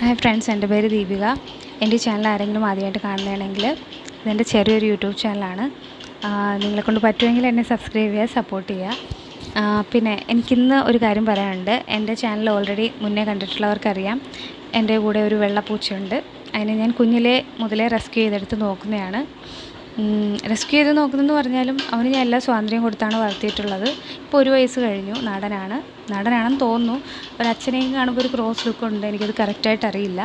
Hi friends, എൻ്റെ പേര് ദീപിക. എൻ്റെ ഈ ചാനൽ ആരെങ്കിലും ആദ്യമായിട്ട് കാണുകയാണെങ്കിൽ ഇതെൻ്റെ ചെറിയൊരു യൂട്യൂബ് ചാനലാണ്. നിങ്ങളെക്കൊണ്ട് പറ്റുമെങ്കിൽ എന്നെ സബ്സ്ക്രൈബ് ചെയ്യുക, സപ്പോർട്ട് ചെയ്യുക. പിന്നെ എനിക്കിന്ന് ഒരു കാര്യം പറയാനുണ്ട്. എൻ്റെ ചാനൽ ഓൾറെഡി മുന്നേ കണ്ടിട്ടുള്ളവർക്കറിയാം. എൻ്റെ കൂടെ ഒരു വെള്ളപ്പൂച്ചയുണ്ട്. അതിനെ ഞാൻ കുഞ്ഞിലേ മുതലേ റെസ്ക്യൂ ചെയ്തെടുത്ത് നോക്കുന്നതാണ്. റെസ്ക്യൂ ചെയ്ത് നോക്കുന്നതെന്ന് പറഞ്ഞാലും അവന് ഞാൻ എല്ലാ സ്വാതന്ത്ര്യം കൊടുത്താണ് വളർത്തിയിട്ടുള്ളത്. ഇപ്പോൾ 1 വയസ്സ് കഴിഞ്ഞു. നാടനാണെന്ന് തോന്നുന്നു. ഒരച്ഛനെയും കാണുമ്പോൾ ഒരു ക്രോസ് ലുക്കുണ്ട്. എനിക്കത് കറക്റ്റായിട്ട് അറിയില്ല.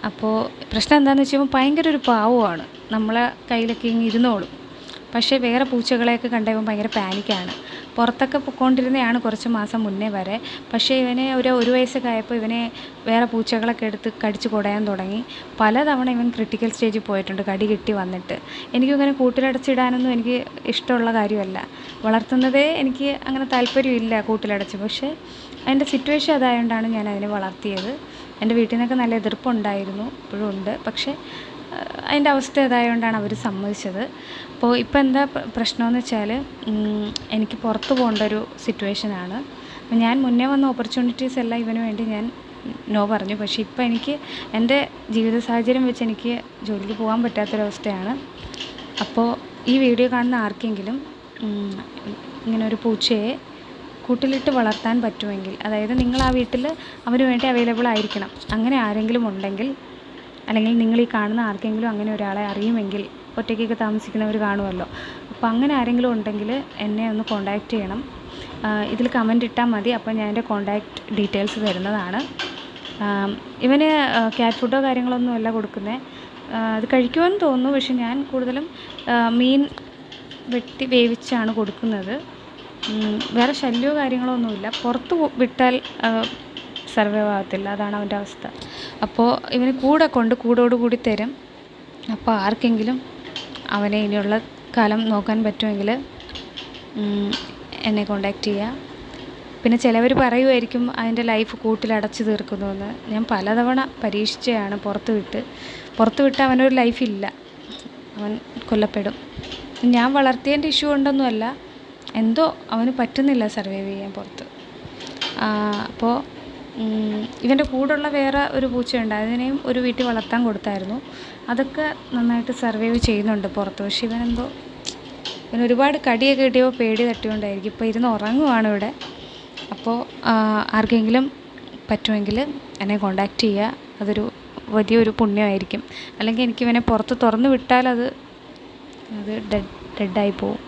അപ്പോൾ പ്രശ്നം എന്താണെന്ന് വെച്ചാൽ ഭയങ്കര ഒരു പാവമാണ്. നമ്മളെ കയ്യിലൊക്കെ ഇങ്ങനെ ഇരുന്നോളും. പക്ഷേ വേറെ പൂച്ചകളെയൊക്കെ കണ്ടപ്പോൾ ഭയങ്കര പാനിക്കാണ്. പുറത്തൊക്കെ പൊയ്ക്കൊണ്ടിരുന്നതാണ് കുറച്ച് മാസം മുന്നേ വരെ. പക്ഷേ ഇവനെ ഒരു വയസ്സൊക്കെ ആയപ്പോൾ ഇവനെ വേറെ പൂച്ചകളൊക്കെ എടുത്ത് കടിച്ച് കുടയാൻ തുടങ്ങി. പലതവണ ഇവൻ ക്രിട്ടിക്കൽ സ്റ്റേജിൽ പോയിട്ടുണ്ട്, കടി കിട്ടി വന്നിട്ട്. എനിക്കിങ്ങനെ കൂട്ടിലടച്ചിടാനൊന്നും എനിക്ക് ഇഷ്ടമുള്ള കാര്യമല്ല. വളർത്തുന്നതേ എനിക്ക് അങ്ങനെ താല്പര്യമില്ല കൂട്ടിലടച്ച്. പക്ഷേ അതിൻ്റെ സിറ്റുവേഷൻ അതായതുകൊണ്ടാണ് ഞാൻ അതിനെ വളർത്തിയത്. എൻ്റെ വീട്ടിൽ നിന്നൊക്കെ നല്ല എതിർപ്പുണ്ടായിരുന്നു, ഇപ്പോഴും ഉണ്ട്. പക്ഷേ അതിൻ്റെ അവസ്ഥ ഇതായതുകൊണ്ടാണ് അവർ സമ്മതിച്ചത്. അപ്പോൾ ഇപ്പോൾ എന്താ പ്രശ്നമെന്ന് വെച്ചാൽ, എനിക്ക് പുറത്ത് പോകേണ്ട ഒരു സിറ്റുവേഷനാണ്. അപ്പോൾ ഞാൻ മുന്നേ വന്ന ഓപ്പർച്യൂണിറ്റീസ് എല്ലാം ഇവന് വേണ്ടി ഞാൻ നോ പറഞ്ഞു. പക്ഷേ ഇപ്പോൾ എനിക്ക് എൻ്റെ ജീവിത സാഹചര്യം വെച്ച് എനിക്ക് ജോലിക്ക് പോകാൻ പറ്റാത്തൊരവസ്ഥയാണ്. അപ്പോൾ ഈ വീഡിയോ കാണുന്ന ആർക്കെങ്കിലും ഇങ്ങനെ ഒരു പൂച്ചയെ കൂട്ടിലിട്ട് വളർത്താൻ പറ്റുമെങ്കിൽ, അതായത് നിങ്ങൾ ആ വീട്ടിൽ അവന് വേണ്ടി അവൈലബിൾ ആയിരിക്കണം. അങ്ങനെ ആരെങ്കിലും ഉണ്ടെങ്കിൽ, അല്ലെങ്കിൽ നിങ്ങൾ ഈ കാണുന്ന ആർക്കെങ്കിലും അങ്ങനെ ഒരാളെ അറിയുമെങ്കിൽ, ഒറ്റയ്ക്കൊക്കെ താമസിക്കുന്നവർ കാണുമല്ലോ, അപ്പോൾ അങ്ങനെ ആരെങ്കിലും ഉണ്ടെങ്കിൽ എന്നെ ഒന്ന് കോൺടാക്റ്റ് ചെയ്യണം. ഇതിൽ കമൻ്റ് ഇട്ടാൽ മതി. അപ്പോൾ ഞാൻ എൻ്റെ കോൺടാക്റ്റ് ഡീറ്റെയിൽസ് തരുന്നതാണ്. ഇവന് ക്യാറ്റ് ഫുഡോ കാര്യങ്ങളൊന്നും അല്ല കൊടുക്കുന്നത്. അത് കഴിക്കുമെന്ന് തോന്നുന്നു. പക്ഷെ ഞാൻ കൂടുതലും മീൻ വെട്ടി വേവിച്ചാണ് കൊടുക്കുന്നത്. വേറെ ശല്യമോ കാര്യങ്ങളോ ഒന്നുമില്ല. പുറത്ത് വിട്ടാൽ സർവൈവ് ആകത്തില്ല, അതാണ് അവൻ്റെ അവസ്ഥ. അപ്പോൾ ഇവന് കൂടോടുകൂടി തരും. അപ്പോൾ ആർക്കെങ്കിലും അവനെ ഇനിയുള്ള കാലം നോക്കാൻ പറ്റുമെങ്കിൽ എന്നെ കോണ്ടാക്റ്റ് ചെയ്യുക. പിന്നെ ചിലവർ പറയുമായിരിക്കും അതിൻ്റെ ലൈഫ് കൂട്ടിലടച്ച് തീർക്കുന്നുവെന്ന്. ഞാൻ പലതവണ പരീക്ഷിച്ചതാണ്. പുറത്ത് വിട്ട് അവനൊരു ലൈഫില്ല, അവൻ കൊല്ലപ്പെടും. ഞാൻ വളർത്തിയതിൻ്റെ ഇഷ്യൂ കൊണ്ടൊന്നുമല്ല, എന്തോ അവന് പറ്റുന്നില്ല സർവൈവ് ചെയ്യാൻ പുറത്ത്. അപ്പോൾ ഇവൻ്റെ കൂടെയുള്ള വേറെ ഒരു പൂച്ചയുണ്ട്, അതിനെയും ഒരു വീട്ടിൽ വളർത്താൻ കൊടുത്തായിരുന്നു. അതൊക്കെ നന്നായിട്ട് സർവൈവ് ചെയ്യുന്നുണ്ട് പുറത്ത്. പക്ഷേ ഇവന് ഒരുപാട് കടിയൊക്കെ കിട്ടിയപ്പോൾ പേടി തട്ടിക്കൊണ്ടായിരിക്കും ഇപ്പോൾ ഇരുന്ന് ഉറങ്ങുവാണ് ഇവിടെ. അപ്പോൾ ആർക്കെങ്കിലും പറ്റുമെങ്കിൽ എന്നെ കോണ്ടാക്റ്റ് ചെയ്യുക. അതൊരു വലിയൊരു പുണ്യമായിരിക്കും. അല്ലെങ്കിൽ എനിക്ക് ഇവനെ പുറത്ത് തുറന്ന് വിട്ടാൽ അത് ഡെഡായി പോവും.